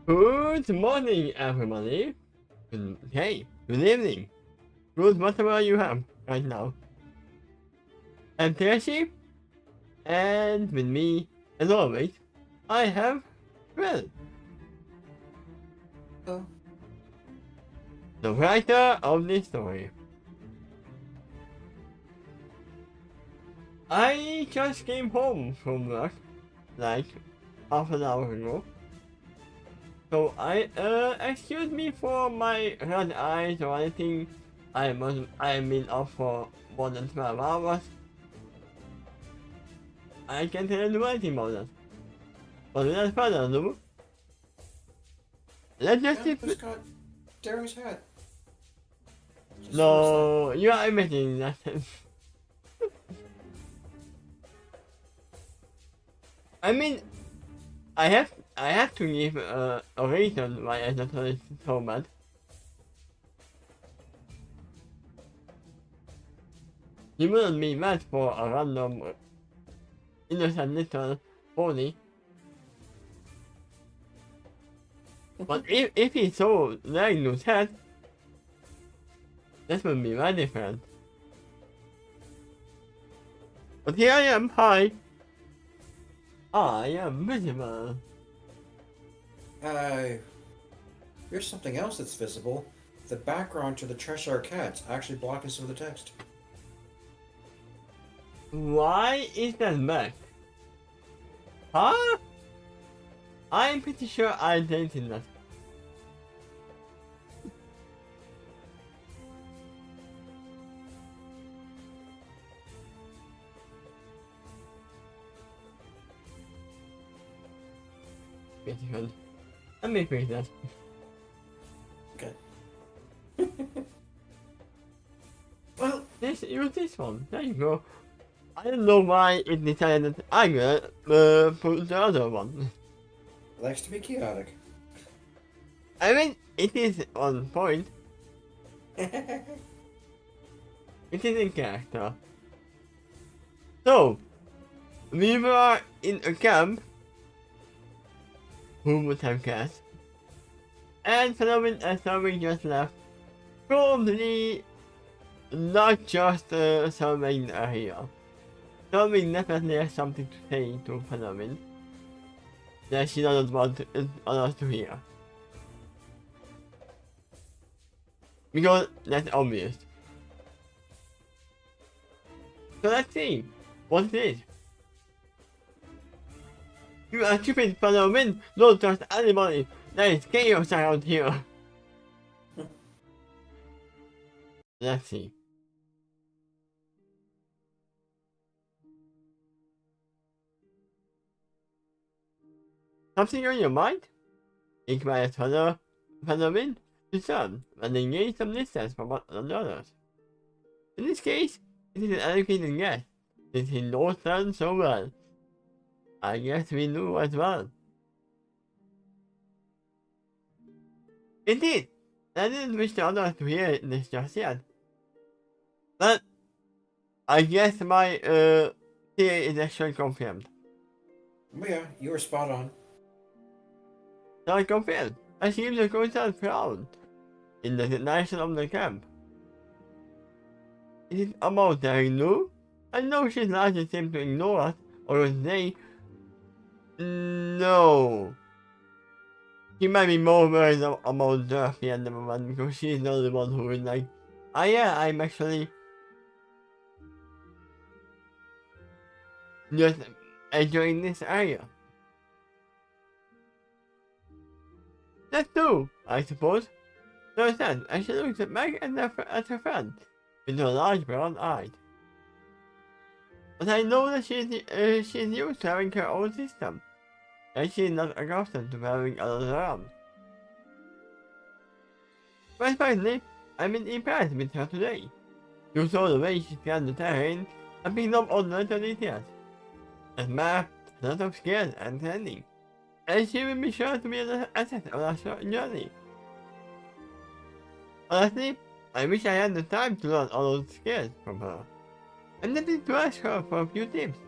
Good morning, everybody. Hey, good evening. Good whatever you have right now. I'm Tashi, and with me, as always, I have Quill, Oh, the writer of this story. I just came home from work, like half an hour ago. So excuse me for my red eyes or anything. I've been up for more than 12 hours. I can't really do anything about that. But without further ado, let's just yeah, sit. just got Darren's hat. Just No, you are admitting that. I mean, I have to give a reason why I thought it's so bad. You wouldn't be mad for a random innocent little pony. But if he's so wearing no hat, that would be very different. But here I am, hi. I am visible. Here's something else that's visible. The background to the Cheshire Cat's actually blocking some of the text. Why is that back? Huh? I'm pretty sure I deleted that. Beautiful. Let me fix that. Okay. Well, use this one. There you go. I don't know why it decided that I'm gonna put the other one. Likes to be chaotic. I mean, it is on point. It is in character. So, we were in a camp. Who would have guessed? And following a survey just left, probably not just surveying area. Surveying definitely has something to say to Phenomenon that she doesn't want us to hear. Because that's obvious. So let's see what it is. You are stupid, Phenomenon. Don't trust anybody. There is chaos around here. Let's see. Something on your mind? Inquires Phenomenon discern and engage some distance from one another. In this case, it is an educated guess, since he knows them so well. I guess we do as well. Indeed, I didn't wish the others to hear this just yet. But I guess my theory is actually confirmed. Well, yeah, you were spot on. So I confirmed. I seem to go down proud in the designation of the camp. Is it about their new? I know she's largely seem to ignore us, or they. No. She might be more worried about Dorothy at the moment because she's the only one who is like, ah yeah, I'm actually just enjoying this area. That's true, I suppose. So then, and she looks back at her friend with her large brown eyes. But I know that she's used to having her own system, and she's not accustomed to having others around. But finally, I'm impressed with her today. You saw the way she scanned the terrain and picked up all the little details. A map, a lot of skills and training. And she will be sure to be an asset on our short journey. Honestly, I wish I had the time to learn all those skills from her. I'm tempted to ask her for a few tips.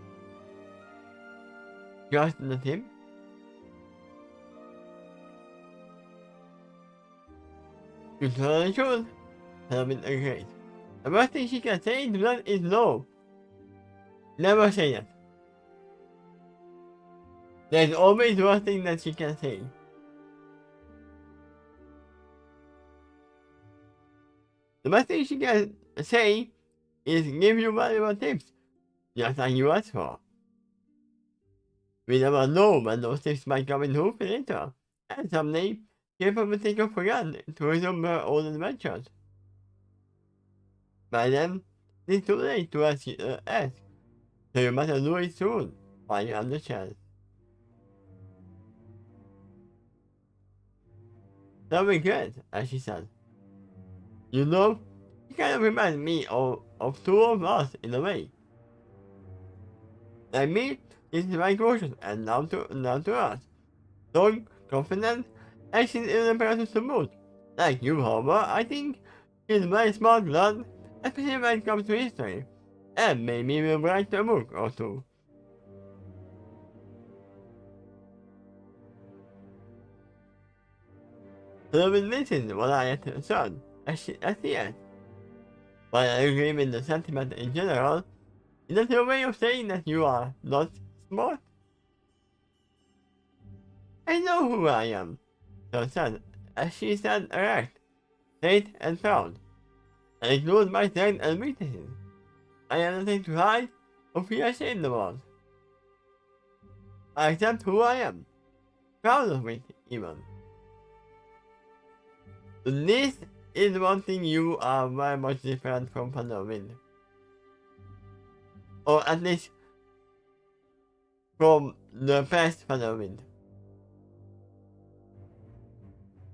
Just the tip? You tell the truth. Helen agreed. The worst thing she can say to that is no. Never say it. There's always one thing that she can say. The best thing she can say is give you valuable tips, just like you asked for. We never know when those tips might come in handy later, and someday people will take off again to resume their own adventures. By then, it's too late to ask, so you must do it soon while you have the chance. No regret, as she said. You know, it kind of reminds me of two of us in a way. Like me, this is my cautious and down to earth. Strong, confident, and she's in a person's mood. Like you, however, I think she's very smart blood, especially when it comes to history. And maybe we'll write a book or two. So this is what I had to son, as the end. While I agree with the sentiment in general, is that your way of saying that you are not smart? I know who I am, so said, as she said erect, straight and proud. I include my strengths and weaknesses. I have nothing to hide or feel ashamed about. I accept who I am, proud of it even. This is one thing you are very much different from Wind. Or at least from the past Wind.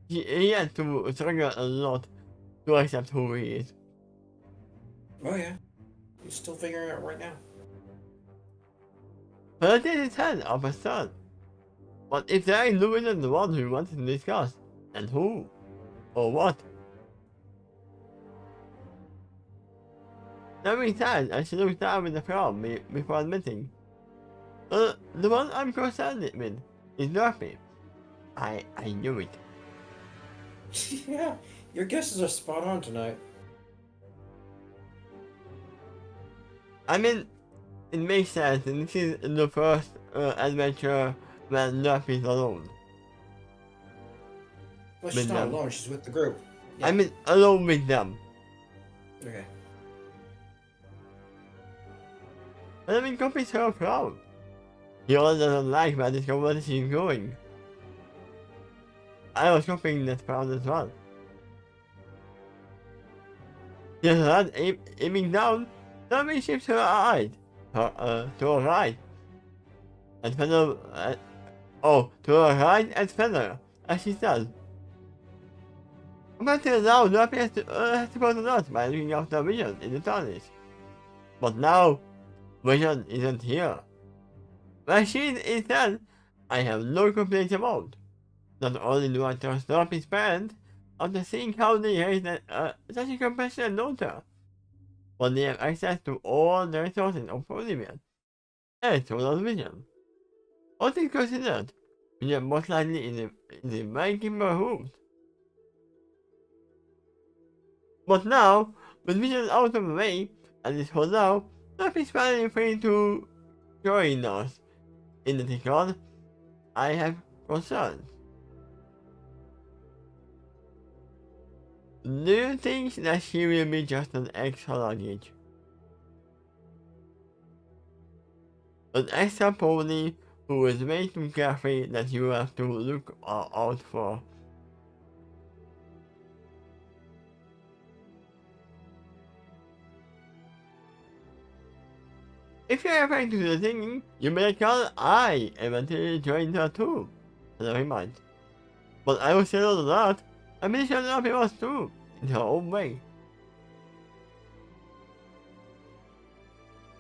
He had to struggle a lot to accept who he is. Oh yeah. He's still figuring it out right now. But it is his head of a son. But if there is no one the one who wants to discuss, and who? Or what? That being said, I should look down with the frown before admitting. The one I'm concerned with is Nerfy. I knew it. Yeah, your guesses are spot on tonight. I mean, it makes sense, and this is the first adventure when Nerfy is alone. Well, she's not alone, she's with the group. Yeah. I mean, alone with them. Okay. But I mean, Coffee's her proud. He also doesn't like where this conversation is going. I was hoping that proud as well. She has had aiming down, Nerfy shifts her eyes to her right. And Feather, to her right and Feather, as she says. Up until now, Nerfy has to go to North by looking after Vision in the TARDIS. But now, Vision isn't here. Where she is instead, I have no complaints about. Not only do I trust Nerfy's parents, after seeing how they raised such a compassionate daughter, but they have access to all the resources of Olivia, and Solar's Vision. All things considered, we are most likely in the very capable rooms. But now, with Vision out of the way, and this for now, Nerfy's finally free to join us. In the Discord, I have concerns. Do you think that she will be just an extra luggage? An extra pony who is way too carefree that you have to look out for? If you're referring to the singing, you may recall I eventually joined her too. Never mind. But I was still a lot. I'm pretty sure Nerfy was too, in her own way.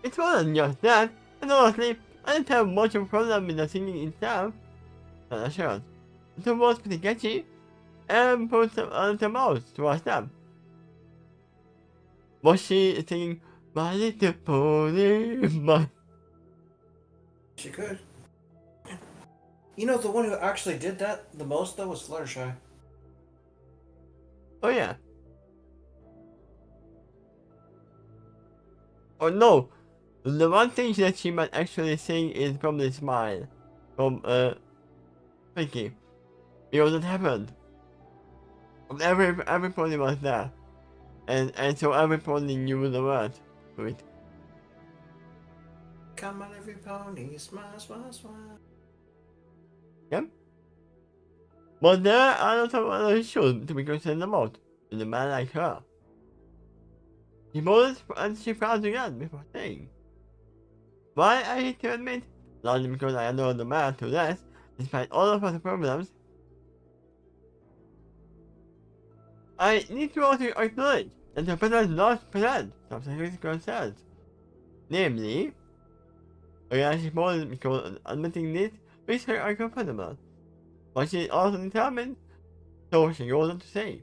It's more than just that, and honestly, I didn't have much of a problem with the singing itself. Not sure. It was pretty catchy, and put some mouth to our step. Was she singing My Little Pony, my... She could. You know, the one who actually did that the most, though, was Fluttershy. Oh yeah. Oh no. The one thing that she might actually sing is from the smile. From Pinky. Because it happened. Everybody was there. And so everybody knew the word to it. Come on, every pony, smile, smile, smile. Yep. But there are lots of other issues to be concerned about in a man like her. She bolded and she frowned again before saying, "Why I hate to admit, largely because I adore the man to death, despite all of her problems, I need to also acknowledge that the present not present some serious concerns. Namely, again she bolded because admitting this makes her uncomfortable, but she is also determined, so she goes on to say,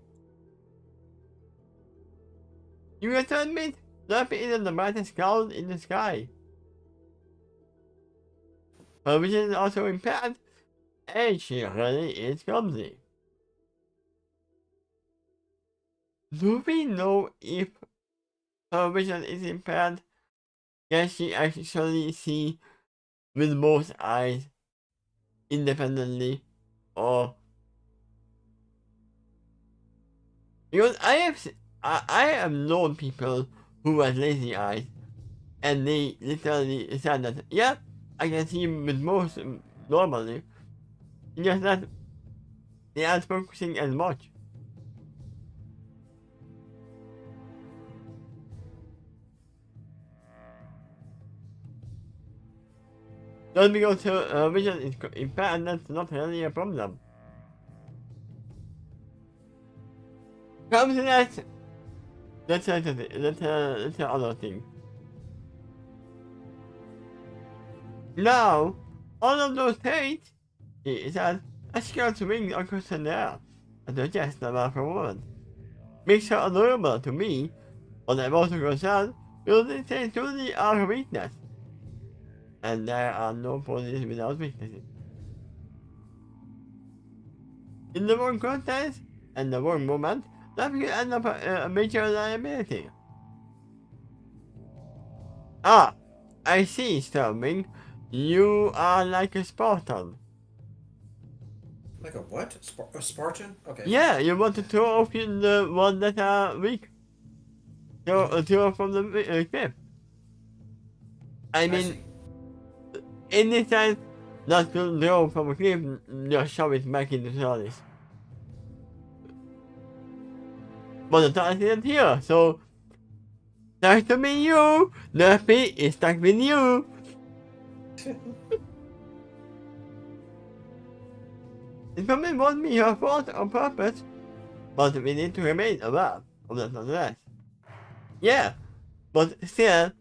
you have to admit, Luffy isn't the brightest cloud in the sky. Her vision is also impaired, and she really is clumsy. Do we know if her vision is impaired? Can she actually see with both eyes independently? Or because I have known people who have lazy eyes and they literally said that, yeah, I can see with both normally. It's just that they aren't focusing as much. Just because her vision is impaired, that's not really a problem. Comes to that, that's another thing. Now, all of those traits, he said, a scarlet wing across the air, and the chest of a woman. Makes her adorable to me, but I'm also concerned because they say truly are her weakness. And there are no ponies without weaknesses. In the wrong context and the wrong moment, that will end up a major liability. Ah, I see, Sterling. You are like a Spartan. Like a what? A Spartan? Okay. Yeah, you want to throw off the one that are weak. Throw from the cliff. I I mean, see. in this sense, not to throw from a cliff, just shove it back into the TARDIS. But the TARDIS isn't here, so nice to meet you. Nerfy is stuck with you. It probably won't be your fault on purpose, but we need to remain aware of that nonetheless. Yeah, but still,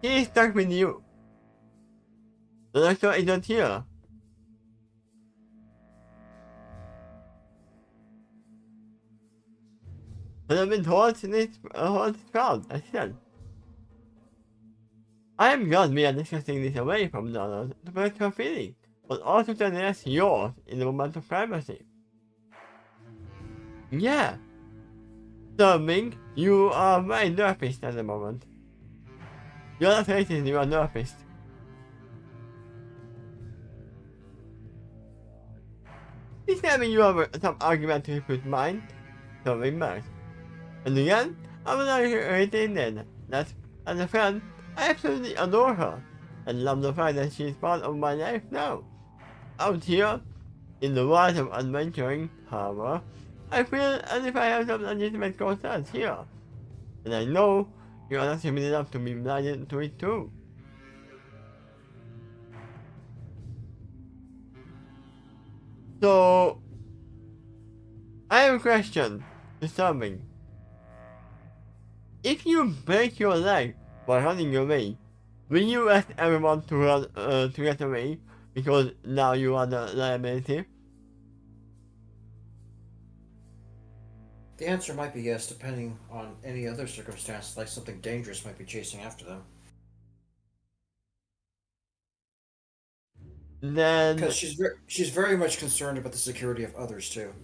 he is stuck with you. The doctor isn't here. But I've been told this crowd, I said. I am glad we are discussing this away from the others to protect her feelings, but also to address yours in the moment of privacy. Yeah. Serving, you are my nerfist at the moment. You're not racist, you are nerfist. Please tell me you have some argument to refute mine. Serving Max. And again, I would like to retain that, as a friend, I absolutely adore her, and love the fact that she is part of my life now. Out here, in the world of adventuring, however, I feel as if I have some legitimate concerns here, and I know you are not stupid enough to be blinded to it too. So, I have a question, disturbing. If you break your leg while running away, will you ask everyone to run to get away because now you are the liability? The answer might be yes, depending on any other circumstance, like something dangerous might be chasing after them. Then Because she's very much concerned about the security of others too.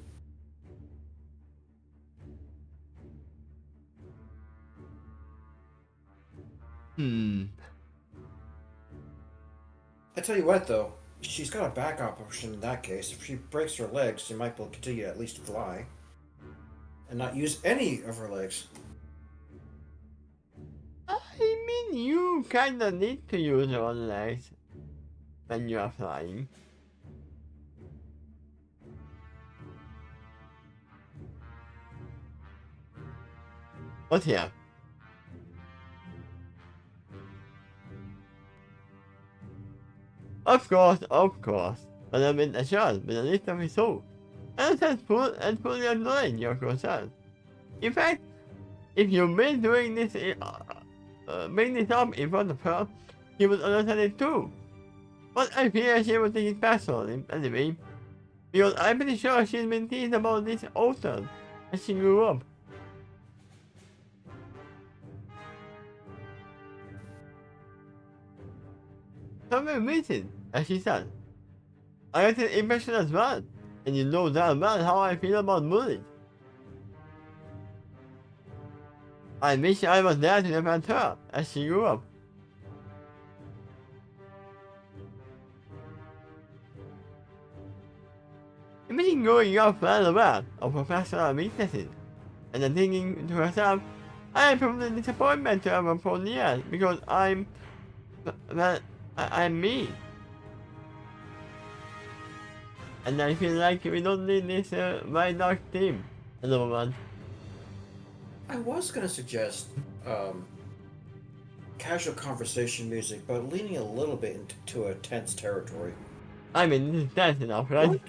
I tell you what, though, she's got a backup option in that case. If she breaks her legs, she might be able to continue to at least fly and not use any of her legs. I mean, you kinda need to use your legs when you are flying. What's here? Of course. But I've been assured with the least of his soul. And has fully acknowledged your concern. In fact, if you've been doing this, bring this up in front of her, she would understand it too. But I fear she will take it personally, anyway. Because I'm pretty sure she's been teased about this often as she grew up. For some reason, as she said, I got an impression as well, and you know damn well how I feel about bullying. I wish I was there to defend her as she grew up. Imagine growing up well aware of professional weaknesses, and then thinking to herself, I am probably a disappointment to her for years because I'm me. And I feel like we don't need this white dark team at the moment. I was gonna suggest casual conversation music, but leaning a little bit into a tense territory. I mean, this is tense enough, right? What?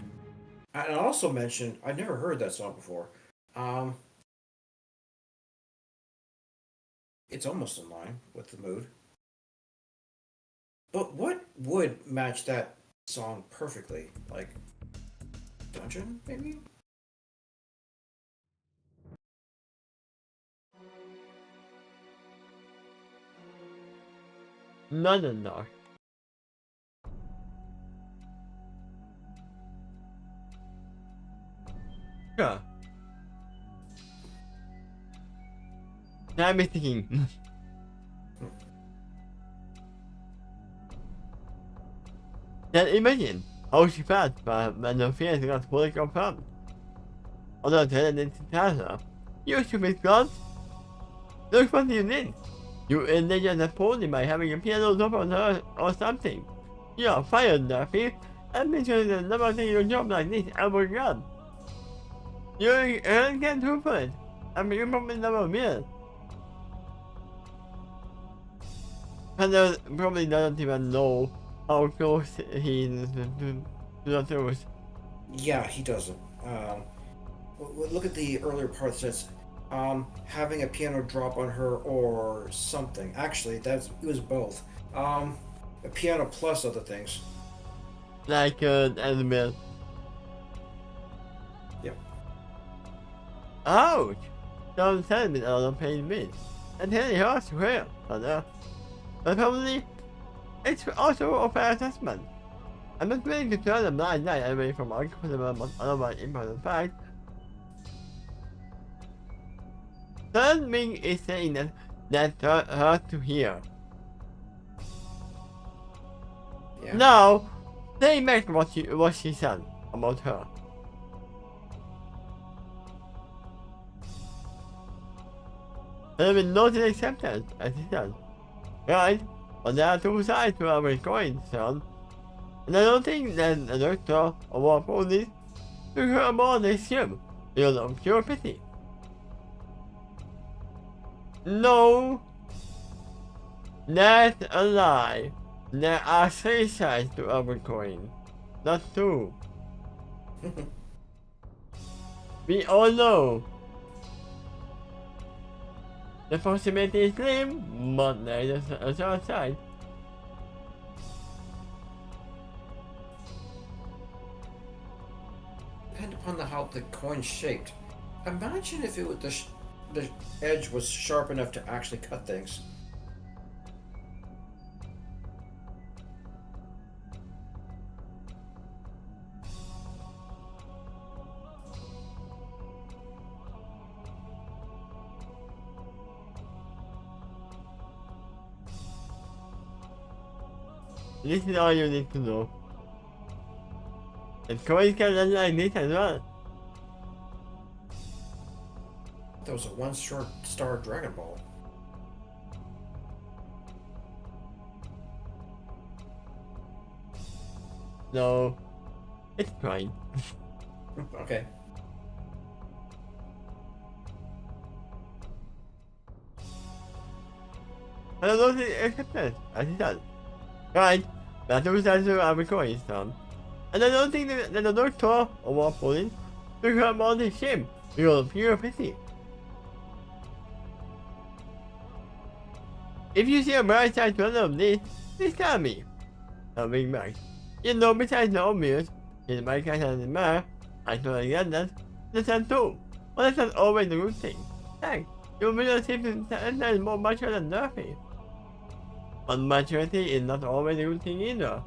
And I also mentioned I never heard that song before. It's almost in line with the mood. But what would match that song perfectly? Like Dungeon, maybe? No. Sure. Now I'm thinking. Then imagine how she felt when her fears got fully confirmed. On the other didn't tell her, you stupid god. Look what you did. You endangered the pony by having a piano drop on her or something. You are fired, Duffy. I'm sure you'll never take your job like this ever again. You can't do for it. I mean, you probably never will. Heather probably doesn't even know how close he is to the truth. Yeah, he doesn't. Look at the earlier part that says, having a piano drop on her or something. Actually, it was both. A piano plus other things. Like animal. Yep. Ouch! Don't tell me all the pain means. And really hurts to hear, Heather. But probably, it's also a fair assessment. I'm not willing to turn a blind eye away from uncomfortable but otherwise important facts. Third Ming is saying that hurt to hear. Yeah. Now, say back what she said about her. There will be no acceptance, as he said. Right? But there are two sides to every coin, son. And I don't think that the doctor or our police took her aboard this ship because of pure pity. No, that's a lie. There are three sides to every coin, not two. We all know. The possibility is slim, but there is a third side. Depend upon how the coin's shaped. Imagine if the edge was sharp enough to actually cut things. This is all you need to know. And coins can run like this as well. That was a one-star Dragon Ball. No, it's fine. Okay. I don't know if it's accepted, as he said. Right, that's the result of our recording son. And I don't think that the doctor or what police took her about the shame because of pure pity. If you see a bright side to any of this, please tell me. I'll bring back. You know, besides the obvious, in my cat and the mare, I totally get that. Listen too. But that's not always the good thing. Heck, your visual seems to enter is more mature than Durfee. But maturity is not always a good thing either.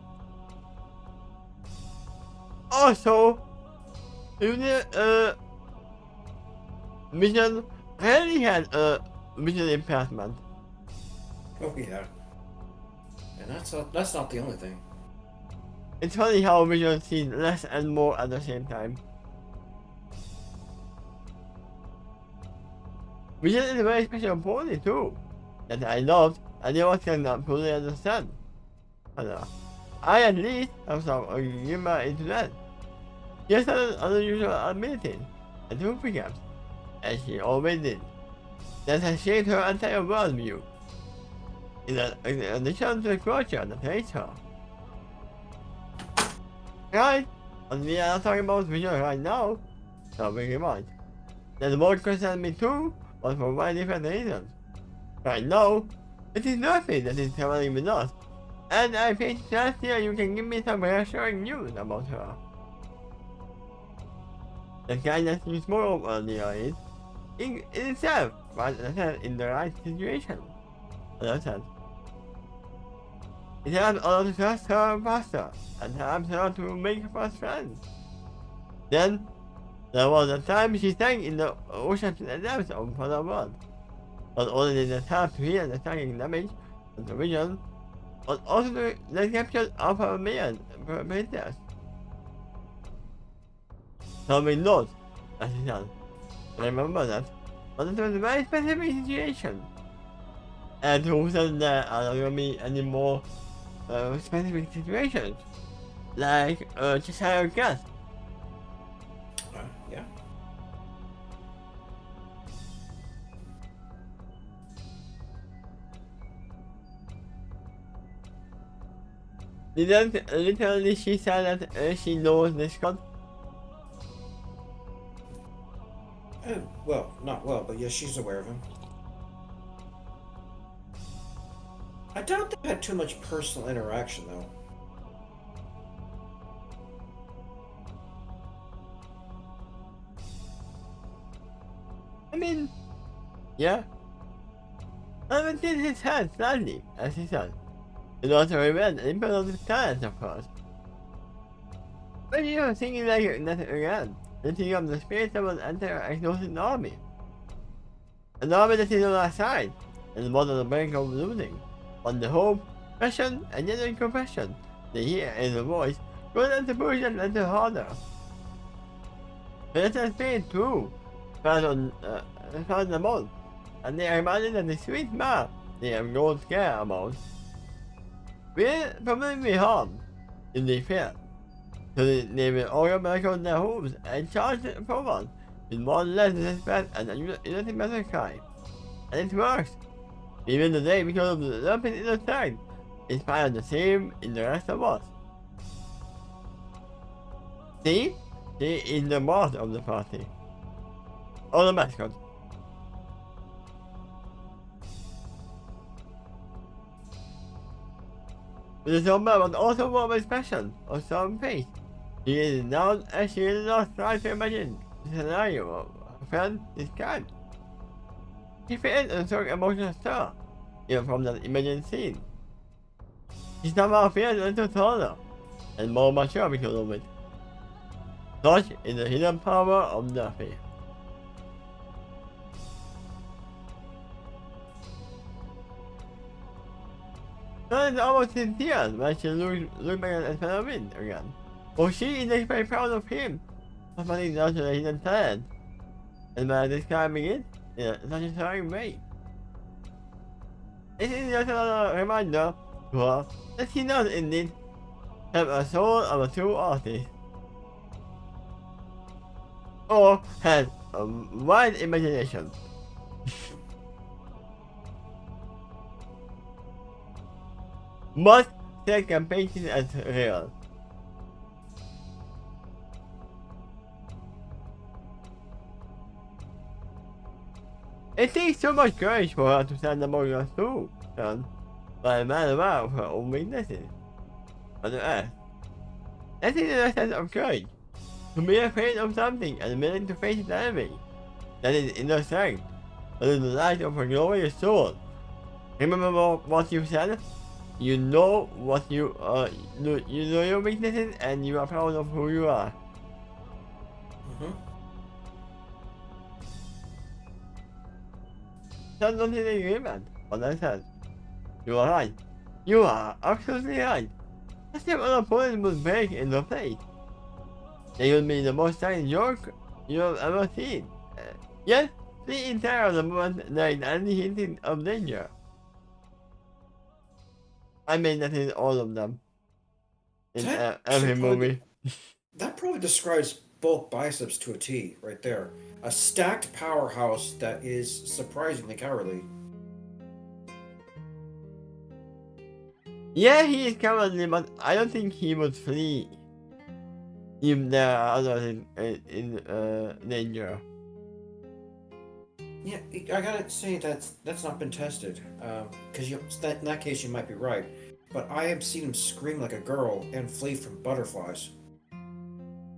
Also, Vision really had a visual impairment. Oh yeah. And that's not the only thing. It's funny how Vision sees less and more at the same time. Vision is a very special pony too, that I loved and you cannot fully understand. I at least have some humor into that. She has an unusual ability, and two pickups, as she always did, that has shaped her entire worldview. In addition to the culture that hates her. Right, and we are talking about Vision right now, so very much. That more concerns me too, but for very different reasons. Right now, it is nothing that is traveling with us, and I think last year you can give me some reassuring news about her. The kind that you spoke of earlier is, in itself, was in the right situation. Understand? It helps us to trust her faster, and helps her to make first friends. Then, there was a time she sank in the ocean depths of the world. Not only did it have to heal the sinking damage and the vision, but also the capture of her princess. So we note, as he said, remember that, but it was a very specific situation. And who said that I don't want me any more specific situations, like Cheshire Cat. Yeah. Didn't literally she said that she knows this god? Well, not well, but yes, she's aware of him. I doubt they had too much personal interaction, though. I mean, yeah. Evan did his hand slightly, as he said. It also revenge and implement his talents, of course. But you know, thinking like that again, lifting up the spirit that will enter a exhausted army. An army that is on our side, and was on the brink of losing. On the hope, passion, and genuine compassion, they hear in the voice, grows into push and enter harder. But let us be true, found them all, and they are reminded of the sweet map they have grown scared about. Will probably be harmed if they fail, so they will organize their hopes and charge forward with more less respect and unity massacre. And it works! Even today, because of the rapid innocence, inspired the same in the rest of us. See? She is the boss of the party. Or the mascot. The Zomba was also more of a expression of some face. She is now as she is not trying to imagine the scenario of her friend described. She felt a strong emotional stir, even from that imagined scene. She somehow feels a little taller, and more mature because of it. Such is the hidden power of Duffy. was almost in tears when she looked back at fellow wind again. For she is very proud of him for finding out that hidden talent. And by describing it in such a shocking way. This is just another reminder to her that she does indeed have a soul of a true artist. Or has a wide imagination. Must take and painting as real. It takes so much courage for her to stand among us too, son, by a man aware of her own weaknesses. On the earth. That is a sense of courage. To be afraid of something and willing to face the enemy. That is inner strength, but in the light of her glorious soul. Remember what you said? You know what you know your weaknesses and you are proud of who you are. Son, don't think you man. What I said. You are right. You are absolutely right. A step on opponent would break in the face. They will be the most silent joke you have ever seen. Yet, the entire of the moment there is any hint of danger. I mean that in all of them. In every movie. That probably describes both biceps to a T, right there. A stacked powerhouse that is surprisingly cowardly. Yeah, he is cowardly, but I don't think he would flee if there are others in danger. Yeah, I gotta say that's not been tested. Because in that case you might be right. But I have seen him scream like a girl and flee from butterflies.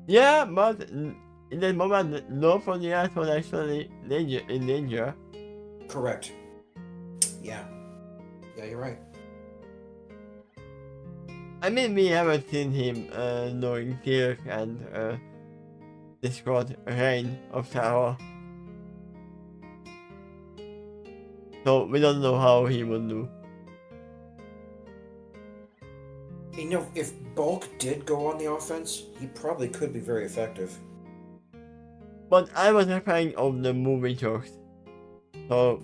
Yeah, but in that moment, nobody else was actually in danger. Correct. Yeah. Yeah, you're right. I mean, we haven't seen him knowing Kirk and Discord Reign of Terror. So we don't know how he would do. You know, if Bulk did go on the offense, he probably could be very effective. But I was referring of the movie jokes. So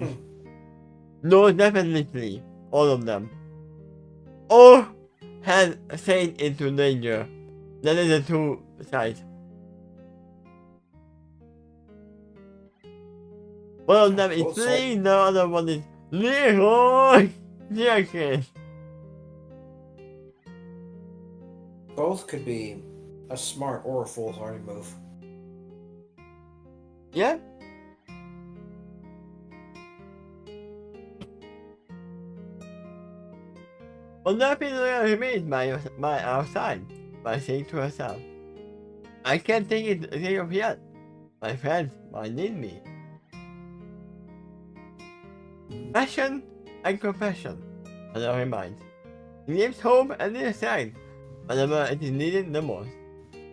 no, definitely all of them. Or had stayed into danger. That is the two sides. One of them is fleeing, the other one is Leroy Jenkins. Both could be a smart or a foolhardy move. Yeah. But nothing remains by our side, by saying to herself, I can't think of yet. My friends might need me. Passion and compassion on our minds. It gives hope and insight whenever it is needed the most.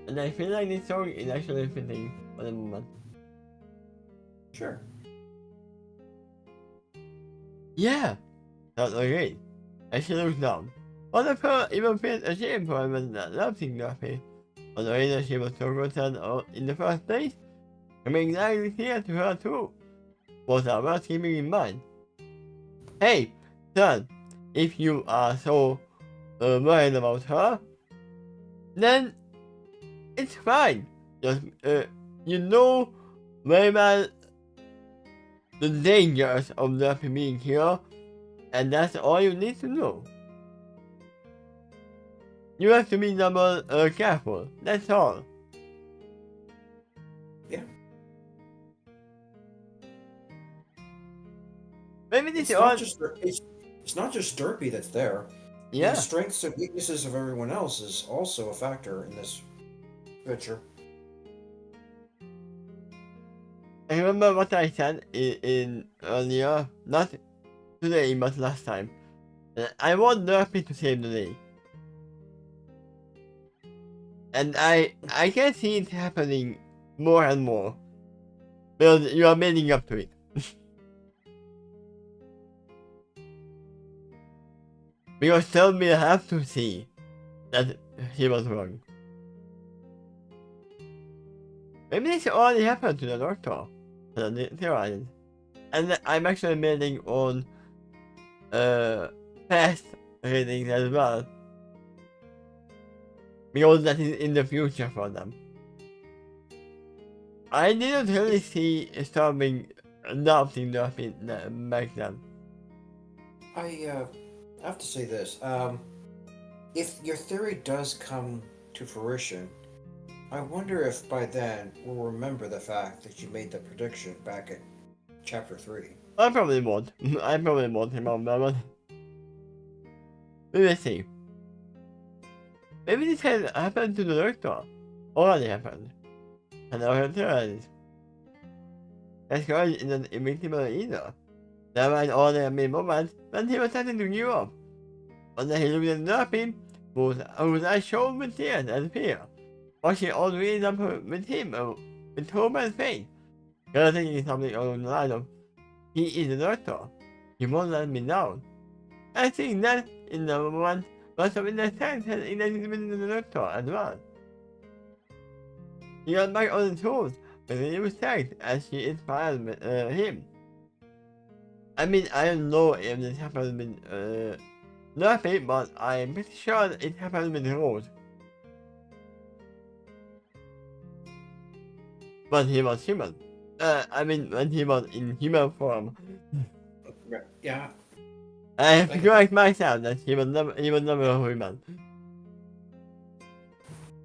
And I feel like this song is actually fitting for the moment. Sure. Yeah, that's great. And she looks down. What if her even feels ashamed for having that loving Duffy? On the reason she was so concerned in the first place? I mean, exactly clear to her too. Both are worth keeping in mind. Hey, son, if you are so worried about her, then it's fine. Just, you know very well the dangers of Duffy being here, and that's all you need to know. You have to be double careful, that's all. Yeah. Maybe this it's not just Derpy that's there. Yeah. The strengths and weaknesses of everyone else is also a factor in this picture. I remember what I said in earlier, not today, but last time. I want Derpy to save the day. And I can see it happening more and more. Because you are building up to it. Because some will have to see that he was wrong. Maybe this already happened to the doctor. Theorized. And I'm actually building on past readings as well. Because that is in the future for them. I didn't really see Storming adopting the back then. I have to say this. If your theory does come to fruition, I wonder if by then we'll remember the fact that you made the prediction back in chapter 3. I probably won't. I probably won't remember, but we will see. Maybe this has happened to the doctor. Already happened. And I have theorized. That's going in an invincible either. There might already be moments when he was starting to give up. But then he looked at Nerpy, whose eyes shone with tears and fear. Watching all read up with him, with hope and faith. Girl thinking something along the line of, he is the doctor. He won't let me down. I think that in the moment, lots of innocence has ignited within the doctor as well. He got back on the tools, but he was tagged as she inspired him. I mean, I don't know if this happened with Nerfy, but I'm pretty sure it happened with Rose. But he was human. I mean, when he was in human form. Yeah. I have to correct myself that he was never human.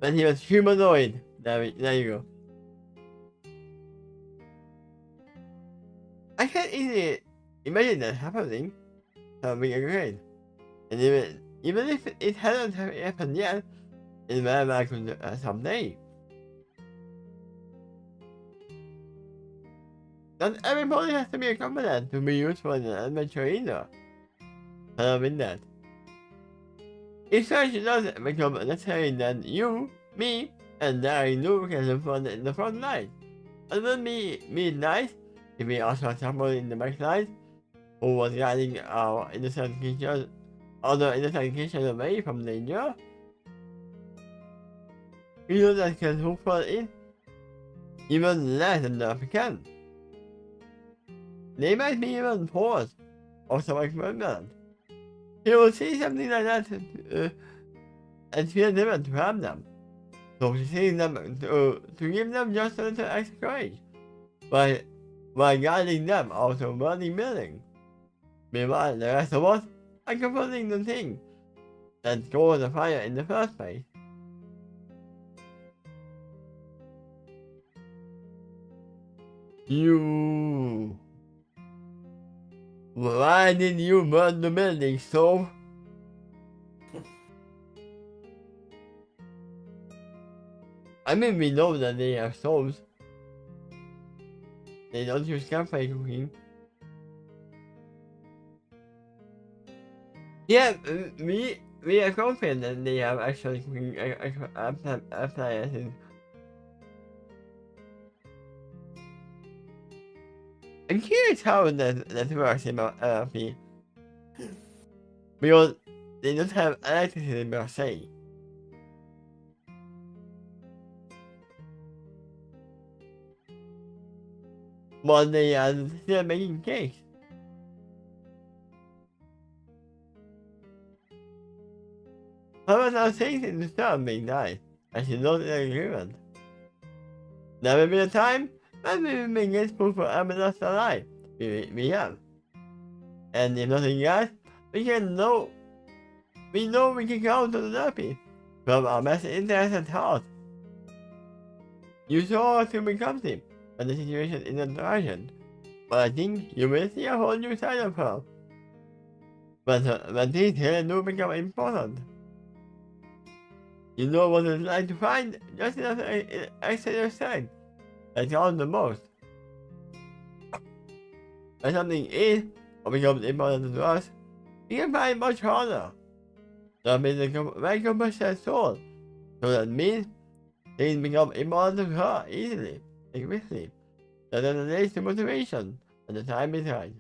When he was humanoid. There you go. I can't easily imagine that happening. Something great. And even if it hasn't happened yet, it may happen someday. Not everybody has to be a competent to be useful in an adventure either. I mean that. If such does become necessary, then you, me, and I know can run in the front line. And when me nice, if we also have someone in the back line who was guiding our innocent creatures, other innocent creatures away from danger, we know that can hope for it even less than the can. They might be even paused or some equivalent. He will see something like that and feel different to harm them. So to see them to give them just a little extra courage by guiding them out of burning building. Meanwhile, the rest of us are confronting the thing that caused the fire in the first place. You. Why did you burn the building, so? I mean, we know that they have souls. They don't use campfire cooking. Yeah, we are confident that they have actually cooking appliances. I'm curious how that works in LRP. Because they don't have electricity per se. But they are still making cakes. However, I think in the start being nice, as you know in agreement. There will be a time when we will be grateful for having us alive. We have. And if nothing else, we know we can count on the happy from our best interest and heart. You saw us to become him when the situation isn't urgent, but I think you will see a whole new side of her. When things really do become important. You know what it's like to find just enough extra strength that counts the most. When something is or becomes important to us, we can find much harder. That means the very compassionate soul. So that means things become important to her easily and quickly. That leads to motivation when the time is right.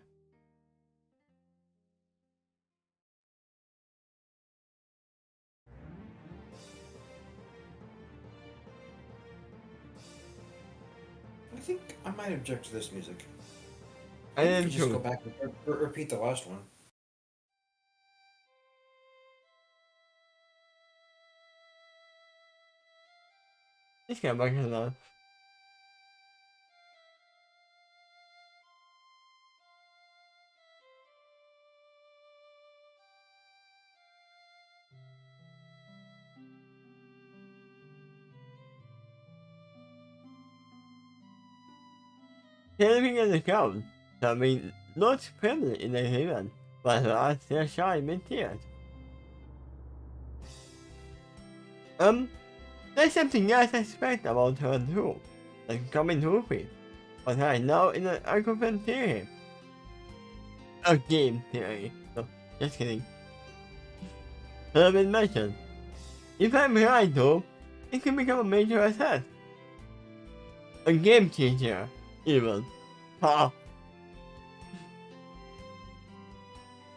think I might object to this music. I Maybe we didn't could just go too. back and repeat the last one. This guy back in love. Living in the ground, that means not permanent in the human, but her eyes still shine with tears. There's something else I expect about her too, like coming movie, but I know in an unconfirmed theory. A game theory. No, just kidding. Have been mentioned. If I'm right though, it can become a major asset. A game changer, even. Ha!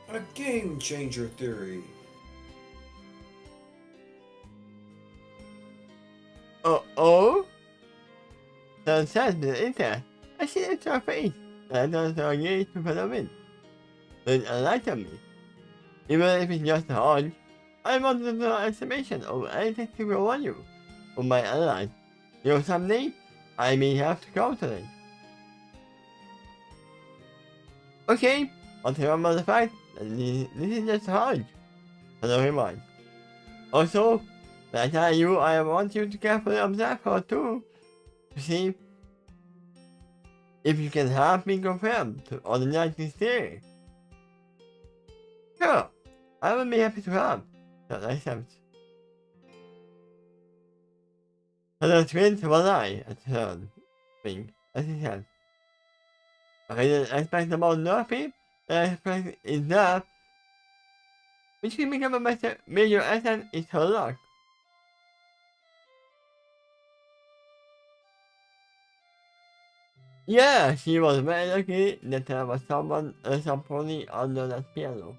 A game changer theory. Oh? The sad the internet. I see it to her face. And I don't engage to follow in. Then enlighten me. Even if it's just a hunch, I want to know estimation of any technical value of my allies. You know someday, I may have to calculate. Okay, until I'm on the fact that this is just a hunch. Hello everyone. Also, I tell you I want you to carefully observe her too, to see if you can help me confirm to organize this theory. Sure, I will be happy to help. That I accept. And the twins will lie at her thing, as he said. I didn't expect about nothing, and I expect is that which can become a major asset is her luck. Yeah, she was very lucky that there was someone somebody under that piano.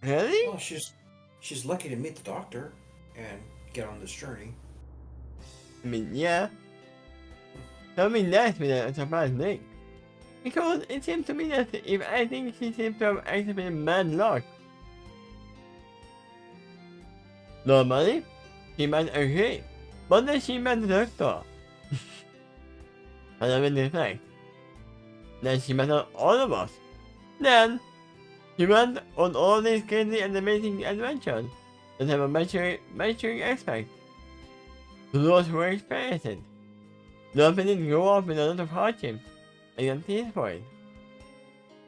Really? Well, she's lucky to meet the doctor and get on this journey. I mean, yeah. Something that's been a surprise me. Because it seems to me that if anything, she seems to have actually bad luck. Normally, she might agree, but then she met the doctor. And I mean, reflect. Then she met all of us. Then, she went on all these crazy and amazing adventures that have a maturing aspect to those who experience it. Nothing didn't grow up with a lot of hardships and tears for it.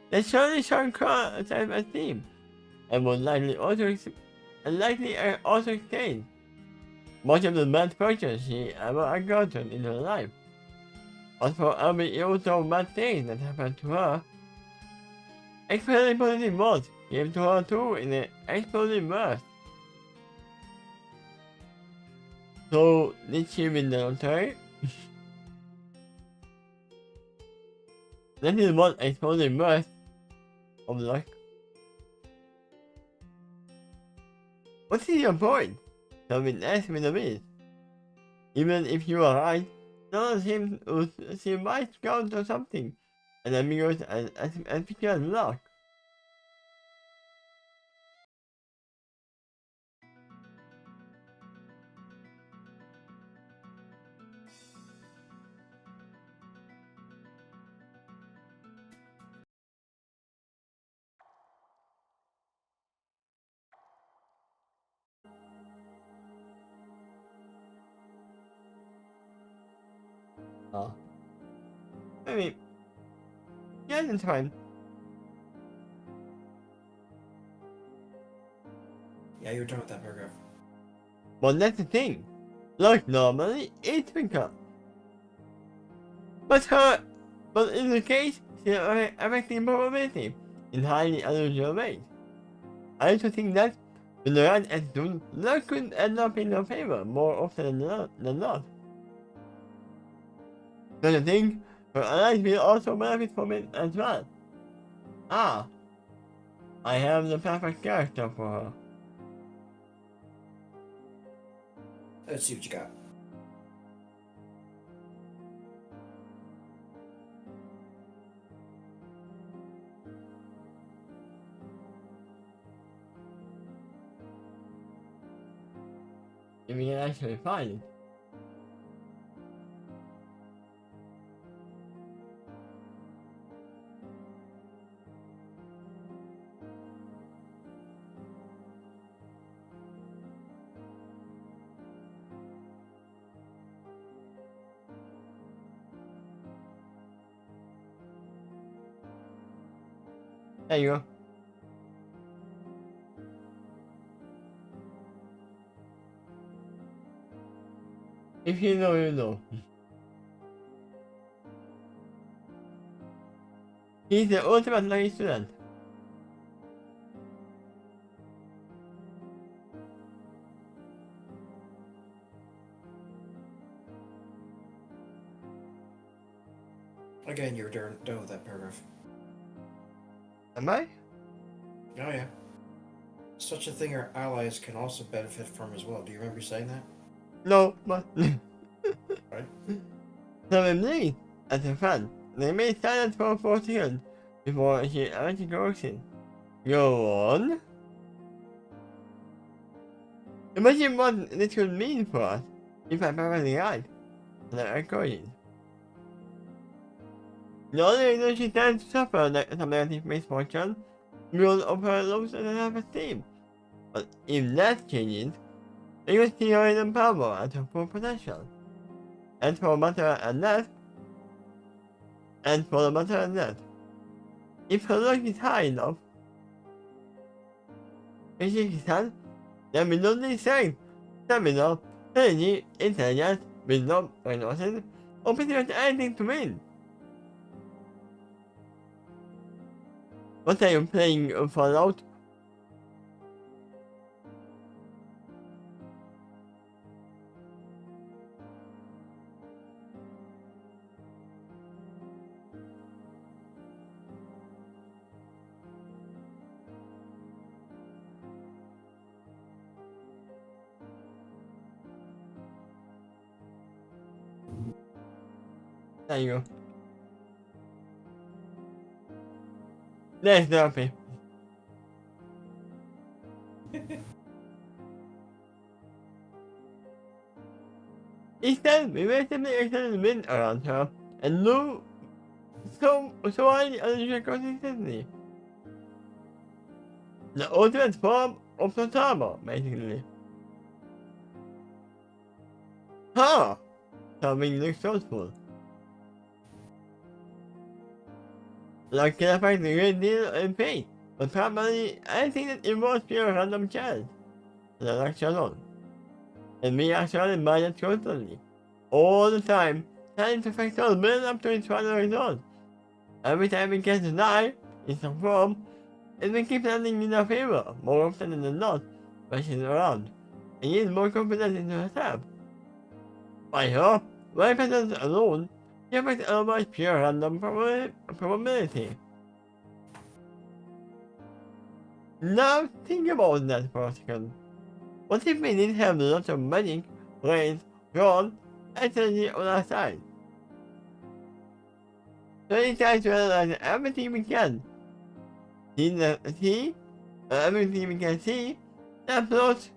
They surely shown self-esteem and would likely also explain much of the bad fortune she ever encountered in her life. As for every also bad thing that happened to her, extremely positive words came to her too in an explosive burst. So, did she win the lottery? That is one explosive burst of luck. What is your point? Someone asked me the bit. Even if you are right, someone seems might count or something, and amigos and picture luck. Oh. I mean, yeah, that's fine. Yeah, you're done with that paragraph. But that's the thing. Luck normally is twinkle. But in the case, she affecting probability in highly unusual ways. I also think that with the right attitude, luck could end up in your favor more often than not. But I think her allies will also benefit from it as well. Ah, I have the perfect character for her. Let's see what you got. If we can actually find it. There you go. If you know, you know. He's the ultimate lucky student. Again, you're done with that paragraph. Am I? Oh yeah. Such a thing our allies can also benefit from as well. Do you remember saying that? No, but... Right. So with me, as a fan, they may silence for 4 seconds before she actually goes in. Go on. Imagine what this could mean for us if I perfectly right and I recorded. Not only does she stand to suffer some negative misfortune, because of her low self-esteem, but if that changes, they will see her in power at her full potential. And for matter and that, if her luck is high enough, if she can, then we don't need strength, stamina, energy, intelligence, wisdom, resources, or pretty much anything to win. What are you playing Fallout? There you go. There's therapy. Instead, we relatively extended the wind around her and knew so widely unusual consistency. The ultimate form of the armor, basically. Huh! Something looks thoughtful. Like can affect a great deal in pain, but probably anything that involves pure random chance. The lecture alone. And we are surrounded by that constantly. All the time, trying to fix all build up to its final result. Every time we get to die, in some form, it will keep landing in our favor, more often than not, when she's around, and gains more confidence in herself. By her, my presence alone, she affects otherwise pure random probability. Now think about that for a second. What if we didn't have lots of magic, brains, gold, and energy on our side? So we try to analyze everything we can. Everything we can see, that plots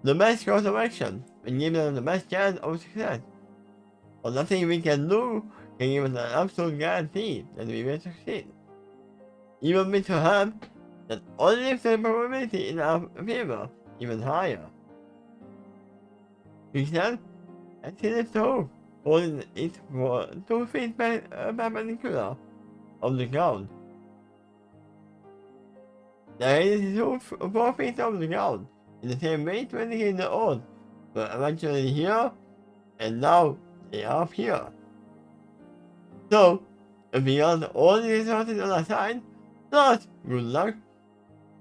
the best course of action and give them the best chance of success. But nothing we can do can give us an absolute guarantee that we will succeed. Even with her help, that only lifts the probability in our favor even higher. You can see the toe holding it for 2 feet perpendicular of the ground. There is 4 feet of the ground in the same way to indicate the old, but eventually here, and now they are up here. So, if we got all the resources on our side, plus good luck,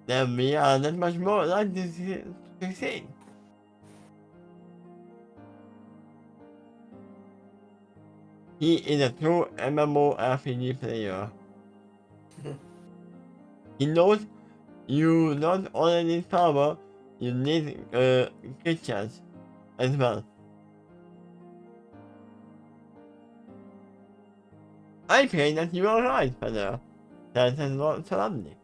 then we are that much more likely to succeed. He is a true MMORPG player. He knows you not only need power, you need good chance. as well. I pray that you are right, Father, said Lord solemnly.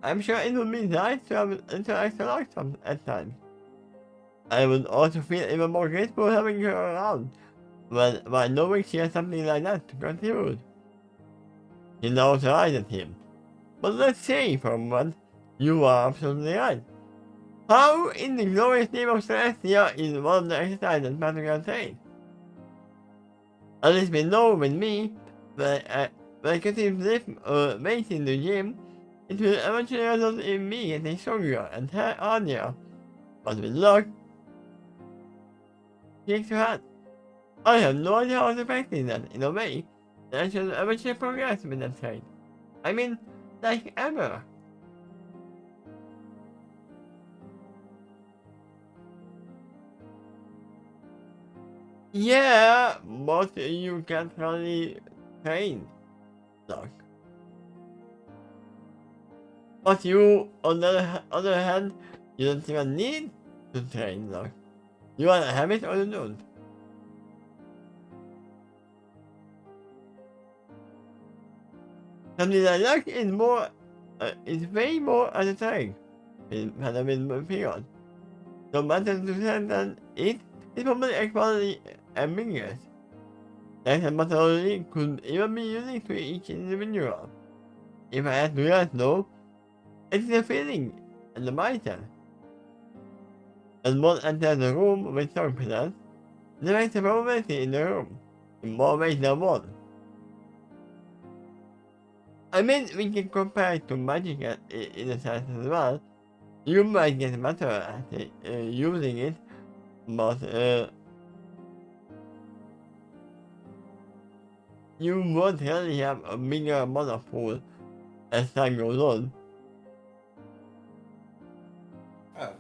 I'm sure it would be nice to have interact at times. I would also feel even more grateful having her around, while knowing she has something like that to contribute. He now eyes at him. But let's say, for a moment, you are absolutely right. How in the glorious name of Celestia is one of the exercises Patrick saying? At least we know with me that when I continue to lift weights in the gym, it will eventually result in me getting stronger and hardier. But with luck, shakes her hand. I have no idea how to practice that in a way that I should eventually progress with that trade. I mean, like ever. Yeah, but you can't really train, Doc. But you, on the other hand, you don't even need to train, Doc. You either have it or you don't. Something like that is more, is way more at a time in Panamin period. No matter to than it is probably equally ambiguous. That methodology could even be unique to each individual. If I had to guess though, it's the feeling and the mindset. As one enters the room with confidence, there is a probability in the room, in more ways than one. I mean, we can compare it to magic in a sense as well. You might get better at it, using it, but you won't really have a bigger amount of pool as time goes on.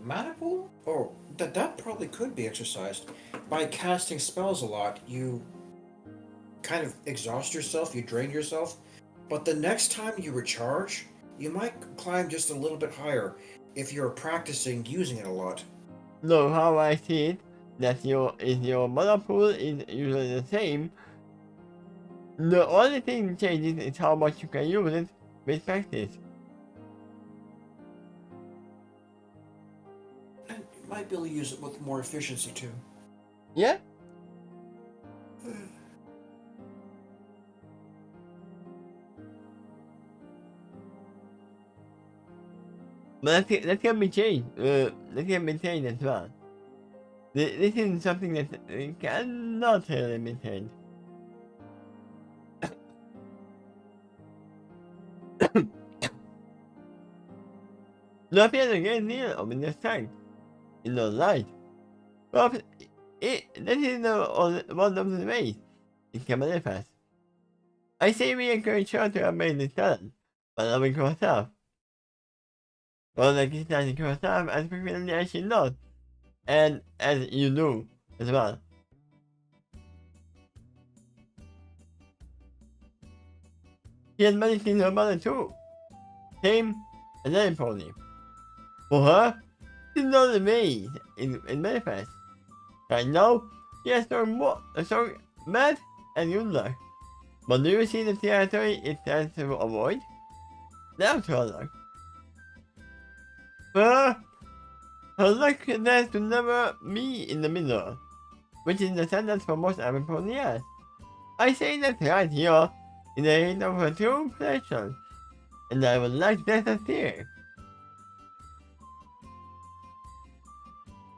Mana pool? Oh, that probably could be exercised. By casting spells a lot, you kind of exhaust yourself, you drain yourself, but the next time you recharge, you might climb just a little bit higher if you're practicing using it a lot. No, how I see it, that your mana pool is usually the same. The only thing that changes is how much you can use it with practice. And you might be able to use it with more efficiency too. Yeah? But that can be changed. That can be changed as well. This is something that cannot really be changed. Not yet a great deal of understanding in the light. But that is one of the ways it can manifest. I say we encourage her to amazing this talent, but loving herself. Well, like criticizing herself as frequently as she does, and as you do as well. She has managed in her mother too. Same as any pony. For her, it's not the way in manifest. Right now, she has strong math and good luck. But do you see the territory it tries to avoid? That's her luck. Her luck tends to never be in the middle, which is the sentence for most Amazonians. I say that right here in the hint of her true pleasure, and I would like that to hear.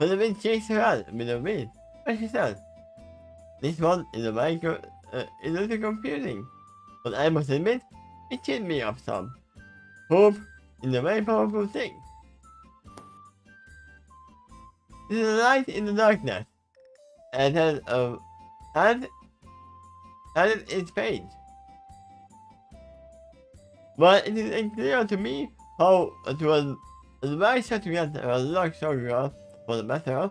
But the wind shakes her head with a wind, but she said, this one is a little confusing, but I must admit, it cheered me up some. Hope is a very powerful thing. It is a light in the darkness, and has its page. But it is unclear to me how to advise her to get a luck stronger for the matter.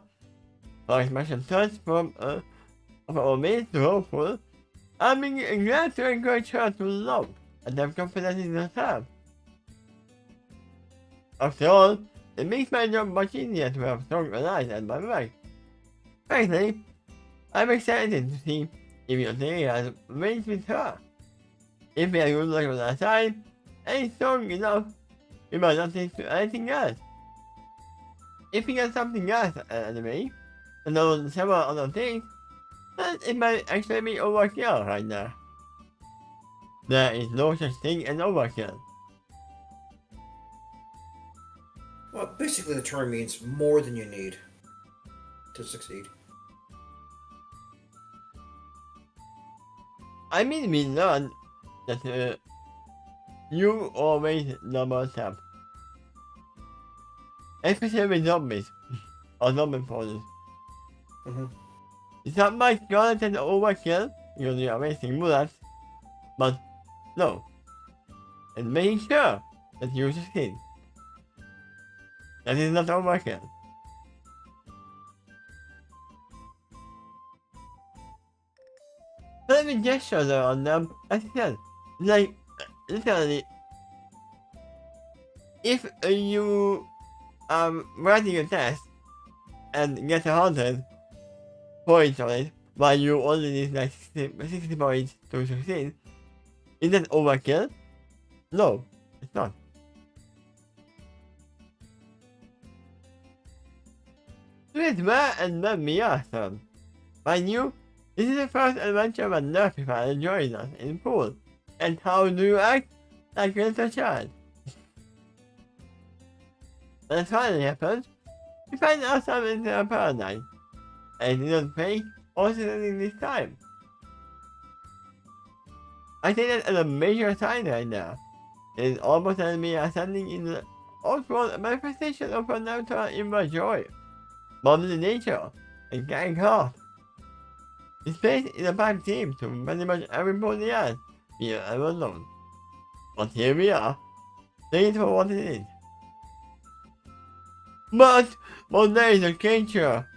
For expression search from a way to hopeful. I'm glad to encourage her to love and have confidence in herself. After all, it makes my job much easier to have strong allies at my back, Frankly, I'm excited to see if your theory has range with her. If we are good luck on our side, and it's strong enough, we might not think to anything else. If we get something else enemy, and know several other things, then it might actually be overkill right now. There is no such thing as overkill. Well, basically the term means more than you need to succeed. I mean, we learned that you always number yourself. Especially with zombies or zombie forces. It's not much harder than overkill because you are wasting bullets, but no. And making sure that you succeed. That is not overkill. Let me gesture on them as I said. Like, literally, if you are writing a test and get 100 points on it, while you only need like 60 points to succeed, is that overkill? No, it's not. With where and when we are, son. Mind you, this is the first adventure when Nerfify joins us in pool. And how do you act like a little child? When it finally happens, we find ourselves in a paradise. And it doesn't fake or sitting this time. I take that as a major sign right now. It is almost as we are standing in the outward manifestation of a natural inward joy, bodily nature, and getting caught. This place is a bad team to pretty much everybody else we have ever known. But here we are, taking it for what it is. But there is a creature.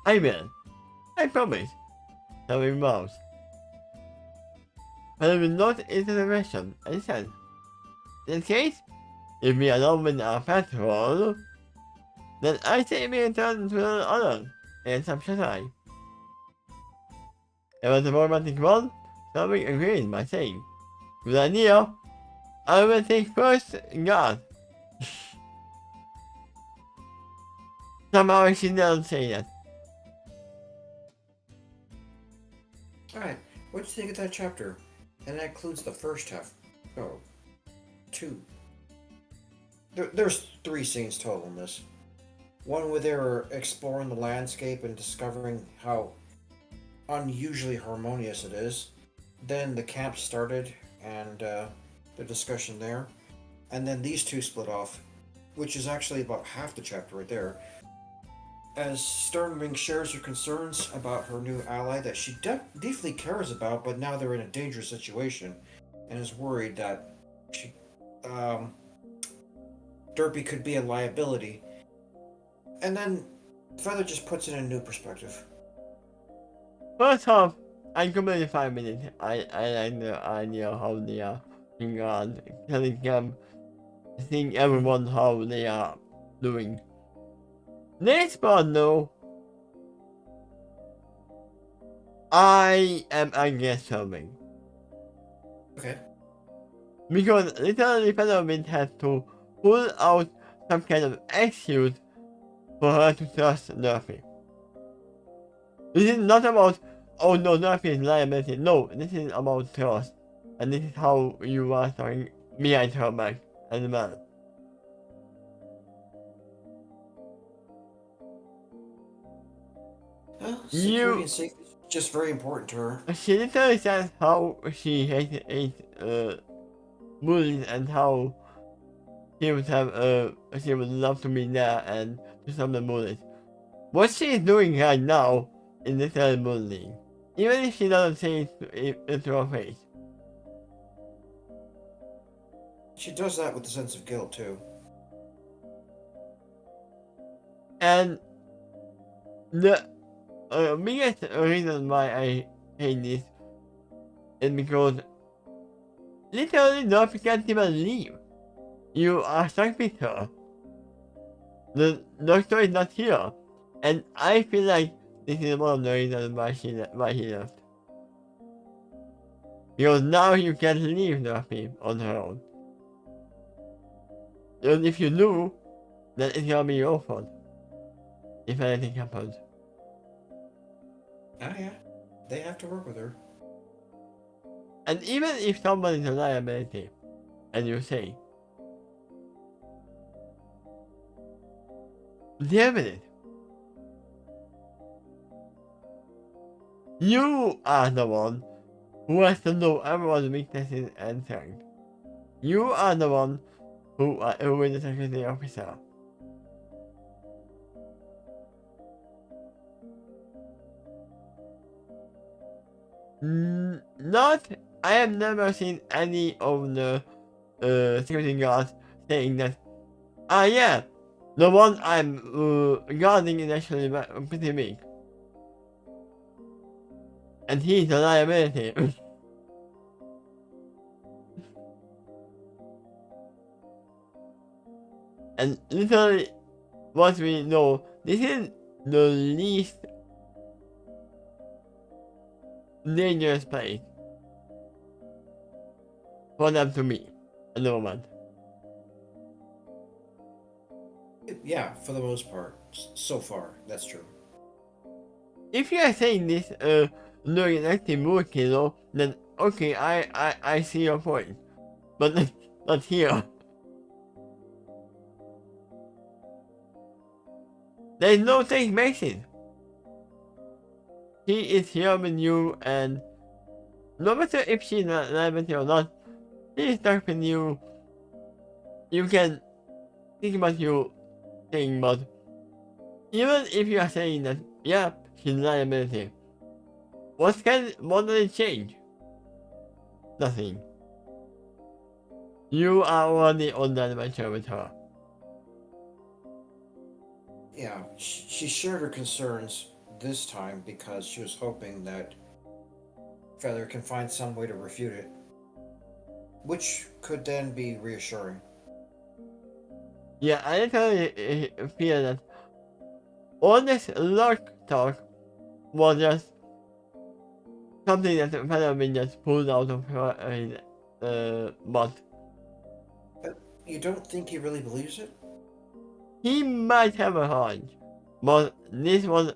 I will. I promise. So we mouse. But I will not into the mission, I said. In this case, if we are done with our patrol, then I say we return to the other and some shy. It was a romantic one, so we agreed by saying, good idea, I will take first guard. Somehow she doesn't say that. Alright, what do you think of that chapter? And that includes the first half. Oh, two. There's 3 scenes total in this. One where they're exploring the landscape and discovering how unusually harmonious it is. Then the camp started and the discussion there. And then these 2 split off, which is actually about half the chapter right there. As Sternwing shares her concerns about her new ally that she deeply cares about, but now they're in a dangerous situation, and is worried that she, Derpy could be a liability. And then Feather just puts it in a new perspective. First off, I completely fine with it. I like the idea of how they are being on, telling them, seeing everyone how they are doing. Next part though, I am against something. Okay. Because literally Featherwind has to pull out some kind of excuse for her to trust Nerfy. This is not about, oh no, Nerfy is liability. No, this is about trust. And this is how you are talking behind her back as well. Well, security and safety is just very important to her. She literally says how she hates bullies and how she would love to be there and do some of the bullies. What she is doing right now is literally bullying, even if she doesn't say it to her face. She does that with a sense of guilt too. And the biggest reason why I hate this is because literally Nerfy can't even leave. You are stuck with her. the doctor is not here. And I feel like this is one of the reasons why he left. Because now you can't leave Daphne on her own. And if you do, then it's gonna be your fault. If anything happens. Ah, yeah. They have to work with her. And even if someone is a liability, and you say, deal with it. You are the one who has to know everyone's weaknesses and strengths. You are the one who is the security officer. Not, I have never seen any of the security guards saying that, yeah, the one I'm guarding is actually pretty weak. And he's a liability. And literally, what we know, this is the least dangerous place for them to meet at the moment. Yeah, for the most part. So far, that's true. If you are saying this during an active mood kilo, then okay, I see your point. But not here. There is no safe basis. She is here with you, and no matter if she's not liability or not, she is stuck with you. You can think about you saying, but even if you are saying that, yeah, she's liability, what does it change? Nothing. You are already on that adventure with her. Yeah, she shared her concerns this time because she was hoping that Feather can find some way to refute it, which could then be reassuring. Yeah, I literally feel that all this luck talk was just something that Feather been just pulled out of her butt. But you don't think he really believes it? He might have a hunch, but this was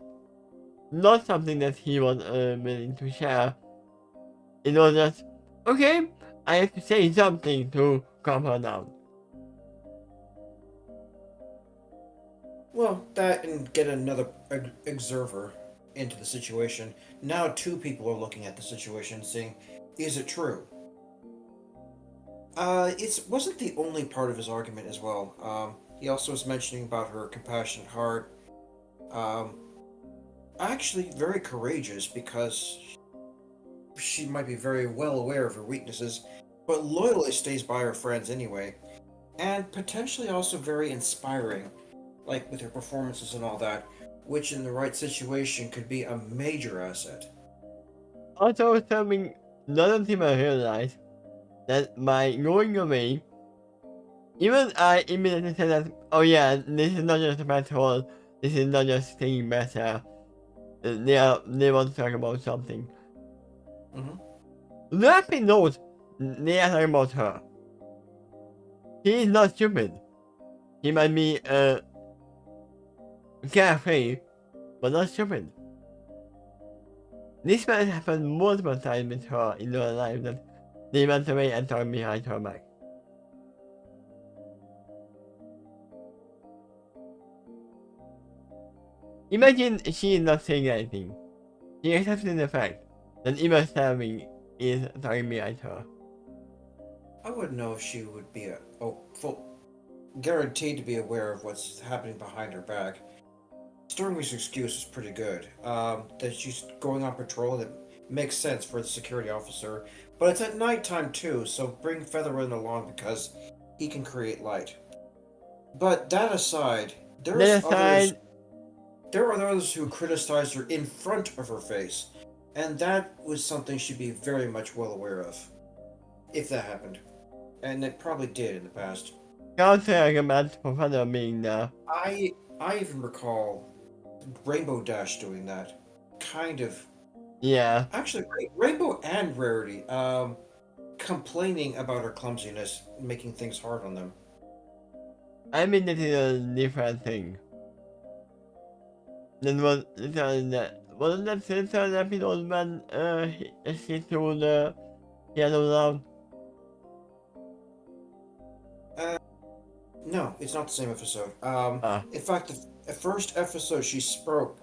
not something that he was willing to share. It was just, okay, I have to say something to calm her down. Well, that and get another observer into the situation. Now two people are looking at the situation saying, is it true? It wasn't the only part of his argument as well. He also was mentioning about her compassionate heart. Um, actually very courageous because she might be very well aware of her weaknesses, but loyally stays by her friends anyway. And potentially also very inspiring, like with her performances and all that, which in the right situation could be a major asset. Also, something none of them realized that by going away, even I immediately said that, oh yeah, this is not just a patrol, this is not just staying better. They want to talk about something. Let me note, they are talking about her. He is not stupid. He might be carefree, but not stupid. This might happen multiple times with her in her life that they went away and talked behind her back. Imagine she is not saying anything. She accepted the fact that even Sammy is talking behind her. I wouldn't know if she would be guaranteed to be aware of what's happening behind her back. Stormy's excuse is pretty good. That she's going on patrol, that makes sense for the security officer. But it's at nighttime too, so bring Featherwind along because he can create light. But that aside, there are others who criticized her in front of her face, and that was something she'd be very much well aware of, if that happened. And it probably did in the past. Can't say I can match Professor being there. I even recall Rainbow Dash doing that. Kind of. Yeah. Actually, Rainbow and Rarity, complaining about her clumsiness, making things hard on them. I mean, this is a different thing. Then wasn't that the third episode when she threw the yellow down? No, it's not the same episode. Ah. In fact, the first episode she spoke,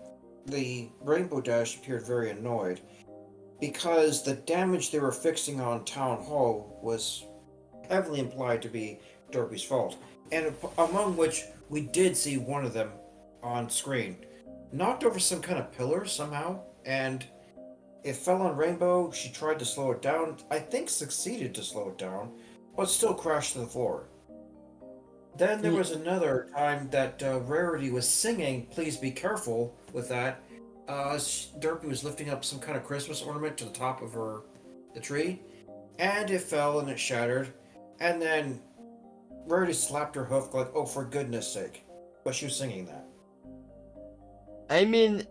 the Rainbow Dash appeared very annoyed because the damage they were fixing on Town Hall was heavily implied to be Derpy's fault, and among which we did see one of them on screen, knocked over some kind of pillar somehow, and it fell on Rainbow. She tried to slow it down. I think succeeded to slow it down, but still crashed to the floor. Then there was another time that Rarity was singing "Please Be Careful" with that. Derpy was lifting up some kind of Christmas ornament to the top of the tree, and it fell and it shattered. And then Rarity slapped her hoof like, "Oh, for goodness sake!" But she was singing that. I mean,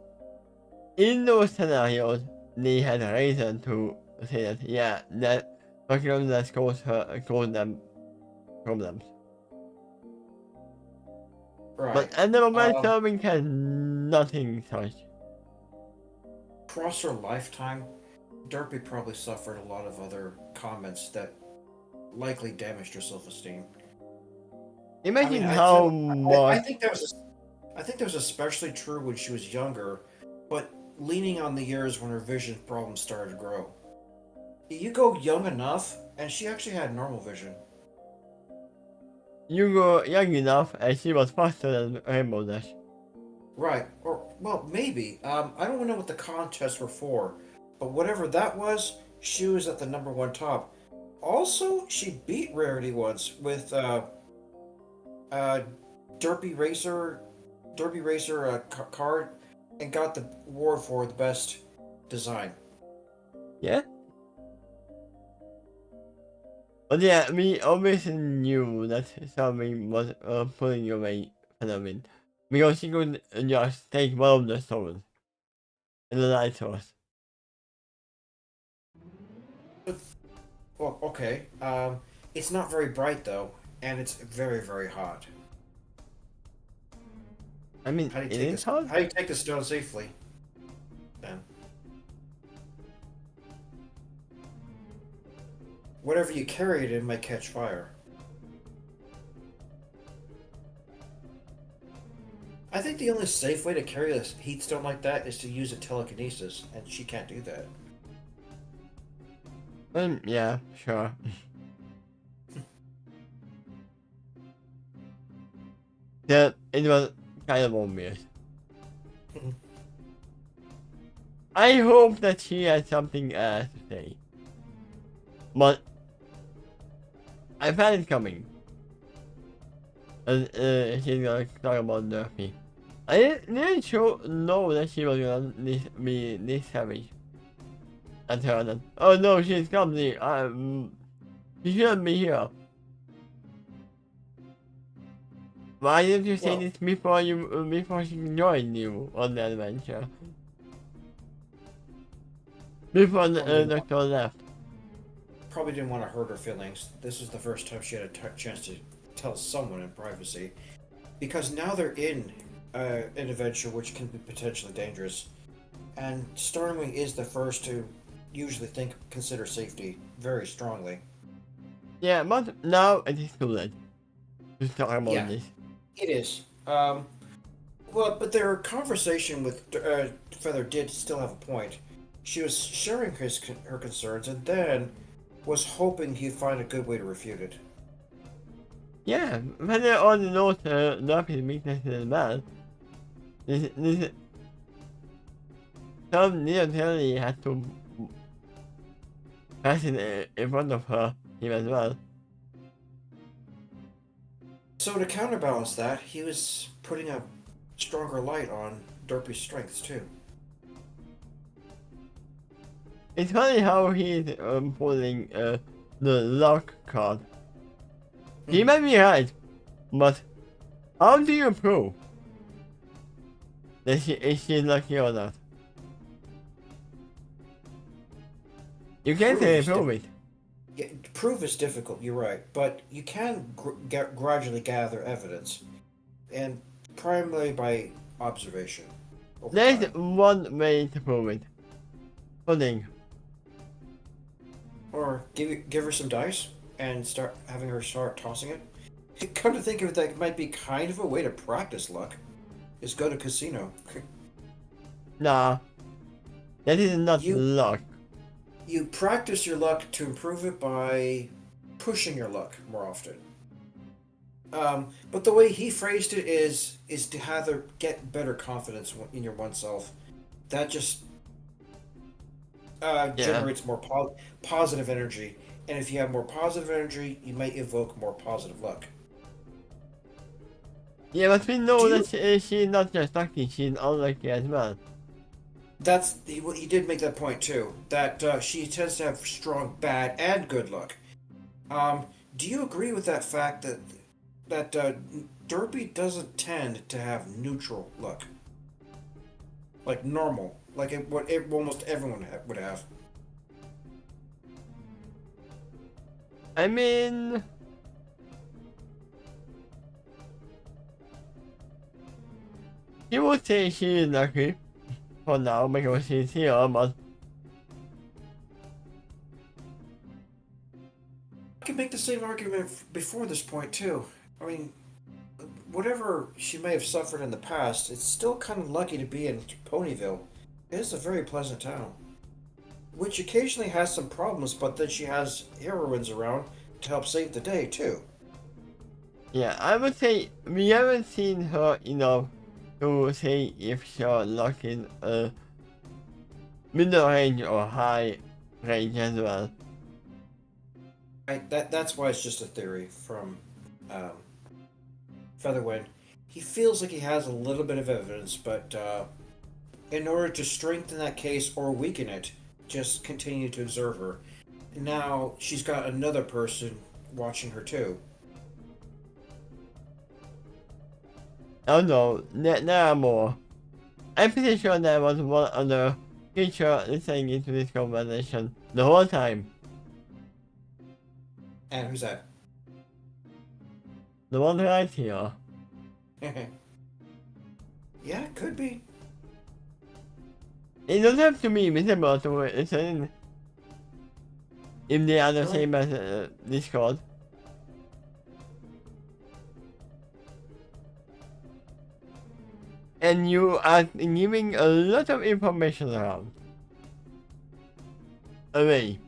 in those scenarios, they had a reason to say that, yeah, that Pokemon that caused them problems. Right. But at the moment, Serving has nothing such. Across her lifetime, Derpy probably suffered a lot of other comments that likely damaged her self-esteem. Imagine I how I much. think that was especially true when she was younger, but leaning on the years when her vision problems started to grow. You go young enough, and she actually had normal vision. You were young enough and she was faster than Rainbow Dash. Right, or well, maybe. I don't know what the contests were for, but whatever that was, she was at the number one top. Also, she beat Rarity once with uh, Derpy Racer, card, and got the award for the best design. Yeah? But yeah, we always knew that something was pulling away from it. Because she could just take one of the stones and the light source. Well, okay. It's not very bright though, and it's very, very hot. I mean, How do you it take is this? hard. How do you take the stone safely? Then, whatever you carry it in might catch fire. I think the only safe way to carry a heat stone like that is to use a telekinesis, and she can't do that. Yeah, sure. Yeah, it was kind of obvious. I hope that she has something else to say. But I found it coming. And she's gonna talk about Durfee. I didn't know that she was gonna be this savage. And her that, oh no, she's clumsy. She shouldn't be here. Why didn't you say this before she joined you on the adventure? Before the doctor left. Probably didn't want to hurt her feelings. This is the first time she had a chance to tell someone in privacy, because now they're in an adventure which can be potentially dangerous, and Stormwing is the first to usually consider safety very strongly. Yeah, but now it is too late to talk about this. It is. Well, but their conversation with Feather did still have a point. She was sharing her concerns, and then was hoping he'd find a good way to refute it. Yeah, Feather already knows Durfee's weaknesses as well. Some literally had to pass it in front of her, him as well. So to counterbalance that, he was putting a stronger light on Derpy's strengths too. It's funny how he's pulling the luck card. He might be right, But how do you prove that is she lucky or not? You can't say prove it. Yeah, proof is difficult, you're right, but you can gradually gather evidence, and primarily by observation over There's time. one way to prove it. Pudding. Or give her some dice and start having her start tossing it. Come to think of it, that might be kind of a way to practice luck. Is go to casino. Nah, that is not you luck. you practice your luck to improve it by pushing your luck more often. But the way he phrased it is to have her get better confidence in your oneself. That just Yeah. generates more positive energy, and if you have more positive energy, you might evoke more positive luck. Yeah, but we know Do that she's not just lucky, she's unlucky as well. That's he did make that point too. That she tends to have strong bad and good luck. Do you agree with that fact that Derby doesn't tend to have neutral luck, like normal, like almost everyone would have? I mean, you would say she is lucky for now because she's here, but I could make the same argument before this point too. I mean, whatever she may have suffered in the past, it's still kind of lucky to be in Ponyville. It is a very pleasant town, which occasionally has some problems, but then she has heroines around to help save the day too. yeah, I would say we haven't seen her enough to say if she's lucky in middle range or high range as well. That's why it's just a theory from um, Featherwind. He feels like he has a little bit of evidence, but in order to strengthen that case or weaken it, just continue to observe her. Now she's got another person watching her too. Oh no, there are more. I'm pretty sure there was one other creature listening into this conversation the whole time. And who's that? The one right here. Yeah, could be. It doesn't have to be visible to listen if they are the Really? same as Discord. And you are giving a lot of information around. Away.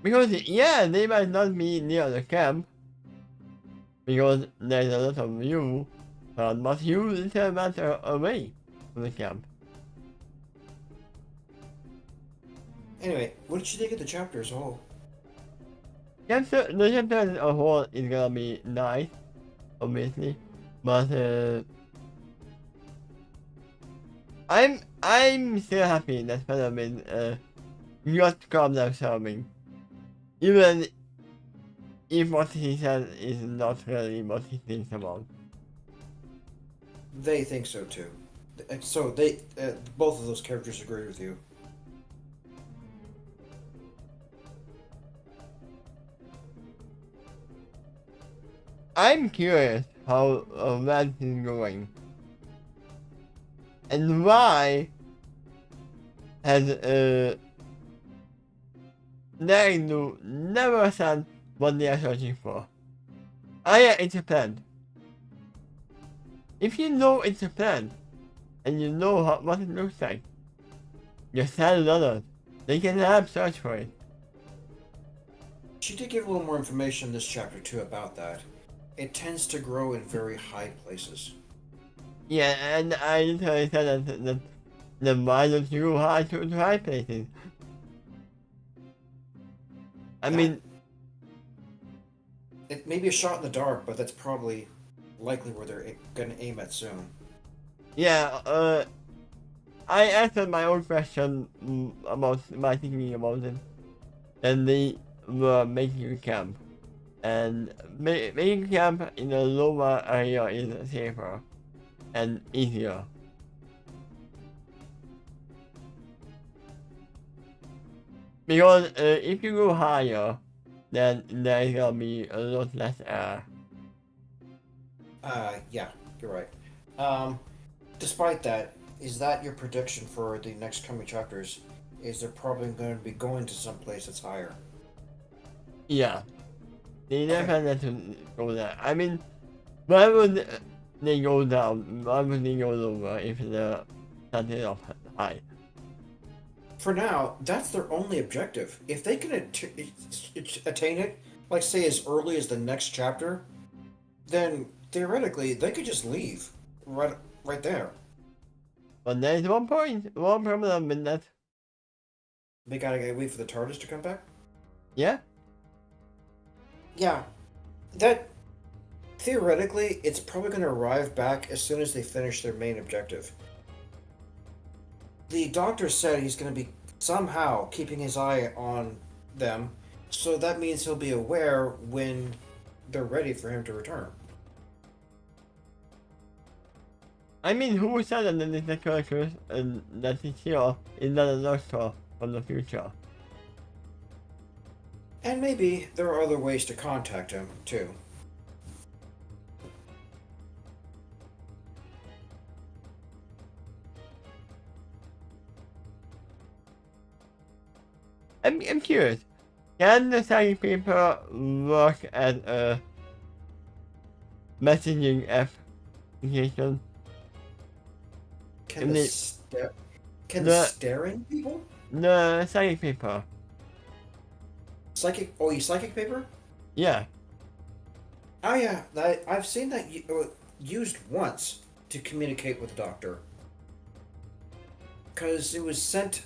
Because, yeah, they might not be near the camp. Because there's a lot of you, but you little matter away from the camp. Anyway, what did you think of the chapter as a whole? The chapter as a whole is gonna be nice, obviously, but I'm still happy that Featherman got calm down serving, even if what he said is not really what he thinks about. They think so too. So they, both of those characters agree with you. I'm curious how that is going, and why has they never said what they are searching for. Yeah, it's a plant. If you know it's a plant, and you know what it looks like, just tell others. They can help search for it. She did give a little more information in this chapter too about that. It tends to grow in very high places. Yeah, and I literally said that why don't you go high to high places? I mean, it may be a shot in the dark, but that's probably likely where they're going to aim at soon. yeah, I answered my own question about my thinking about it, and they were making a camp. and making camp in a lower area is safer and easier. Because if you go higher, then there's gonna be a lot less air. Yeah, you're right. Despite that, is that your prediction for the next coming chapters? Is they're probably going to be going to some place that's higher? Yeah, they Okay. never let to go there. I mean, why would they go down? Why would they go lower if they're starting off high? For now, that's their only objective. If they can attain it, like say as early as the next chapter, then theoretically they could just leave right there. But there's one problem with that. They gotta wait for the TARDIS to come back. Yeah? Yeah, that theoretically it's probably going to arrive back as soon as they finish their main objective. The doctor said he's going to be somehow keeping his eye on them, so that means he'll be aware when they're ready for him to return. I mean, who said that the characters and that is here is not a doctor from the future? And maybe there are other ways to contact him, too. I'm curious. Can the psychic paper work as a messaging application? Can And the, they- sta- can the- the staring people? The psychic paper. Psychic? Oh, you psychic paper? Yeah. Oh yeah, I've seen that used once to communicate with the doctor. Because it was sent,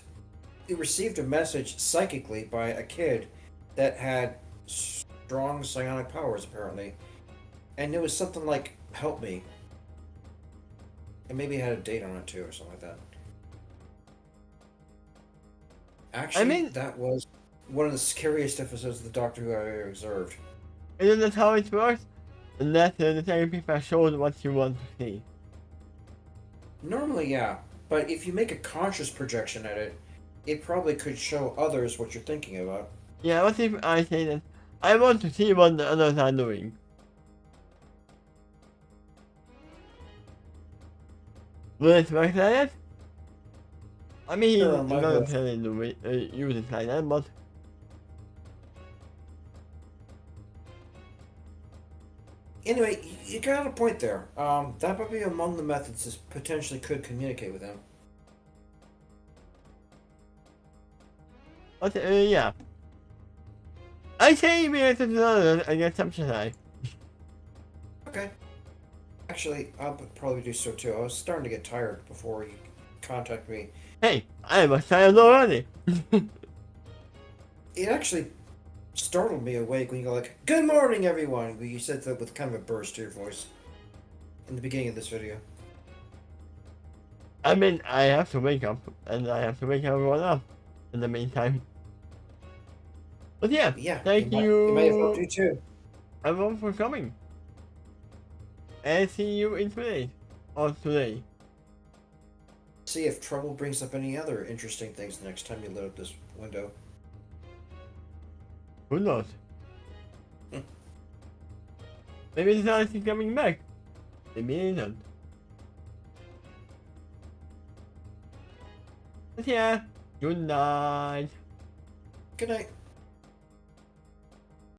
it received a message psychically by a kid that had strong psionic powers apparently, and it was something like "Help me," and maybe it had a date on it too or something like that. Actually, mean- that was one of the scariest episodes of the Doctor Who I ever observed. Isn't that how it works? Unless the psychic paper shows what you want to see. Normally, yeah, but if you make a conscious projection at it, it probably could show others what you're thinking about. Yeah, what if I say that I want to see what the others are doing? Will it work like that? I mean, Sure, he's might not work. telling to use it like that, but Anyway, you got a point there. That would be among the methods that potentially could communicate with him. yeah. I say we have to do others, I get subsidized. Okay. Actually, I'll probably do so too. I was starting to get tired before you contact me. Hey, I was tired already. It actually startled me awake when you go like, "Good morning, everyone." You said that with kind of a burst to your voice in the beginning of this video. I mean, I have to wake up, and I have to wake everyone up in the meantime. But yeah, Yeah. thank It may have helped you too. everyone for coming. And see you in today. Or today. See if trouble brings up any other interesting things the next time you load up this window. Who knows? Maybe it's not coming back. Maybe it isn't. But yeah, good night. Good night.